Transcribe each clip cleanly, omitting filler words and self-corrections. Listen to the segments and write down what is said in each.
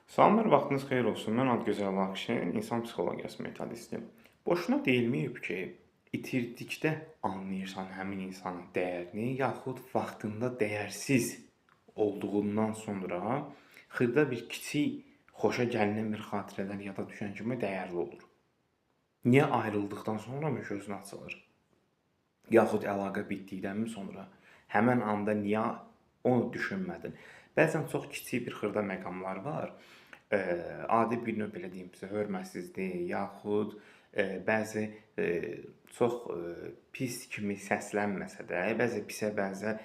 Salamlar, vaxtınız xeyir olsun. Mən Adgözəl Akşin, insan psixologiyası metodisti. Boşuna deyilməyib ki, itirdikdə anlayırsan həmin insanın dəyərini, yaxud vaxtında dəyərsiz olduğundan sonra xırda bir kiçik xoşa gəlinən bir xatirələr yada düşən kimi dəyərli olur. Niyə ayrıldıqdan sonra mı gözün açılır? Yaxud əlaqə bitdikdən sonra həmin anda niyə onu düşünmədin? Bəzən çox kiçik bir xırda məqamlar var. Adi bir növ belə deyim sizə, hörmətsizlik, yaxud bəzi çox pis kimi səslənməsə də, bəzi pisə bənzər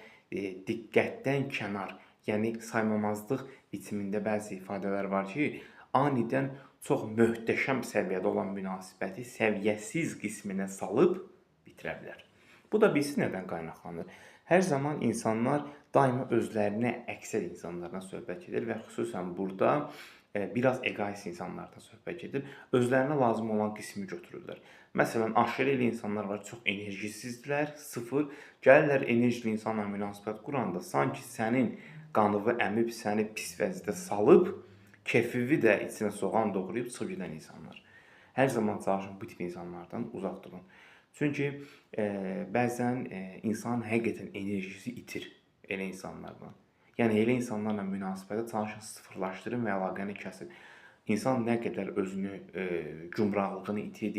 diqqətdən kənar, yəni saymamazlıq biçimində bəzi ifadələr var ki, anidən çox möhtəşəm səviyyədə olan münasibəti səviyyəsiz qisminə salıb bitirə bilər. Bu da bilirsiz nədən qaynaqlanır? Hər zaman insanlar daima özlərinə əksər insanlardan söhbət edir və xüsusən burada biraz egoist insanlardan söhbət gedir. Özlərinə lazım olan qismi götürürlər. Məsələn, aşırı elə insanlar var, çox enerjisizdirlər, sıfır. Gəlirlər enerjili insanla münasibət quranda sanki sənin qanığı əmib səni pis vəziyyətə salıb, kefivi də içinə soğan doğrayıb çıxıb gedən insanlar. Hər zaman çalışın bu tip insanlardan uzaq durun. Çünki bəzən insan həqiqətən enerjisi itir elə insanlarla. Yəni elə insanlarla münasibətə çalışın sıfırlaşdırın və əlaqəni kəsin. İnsan nə qədər özünü gümrahlığını itirdiyi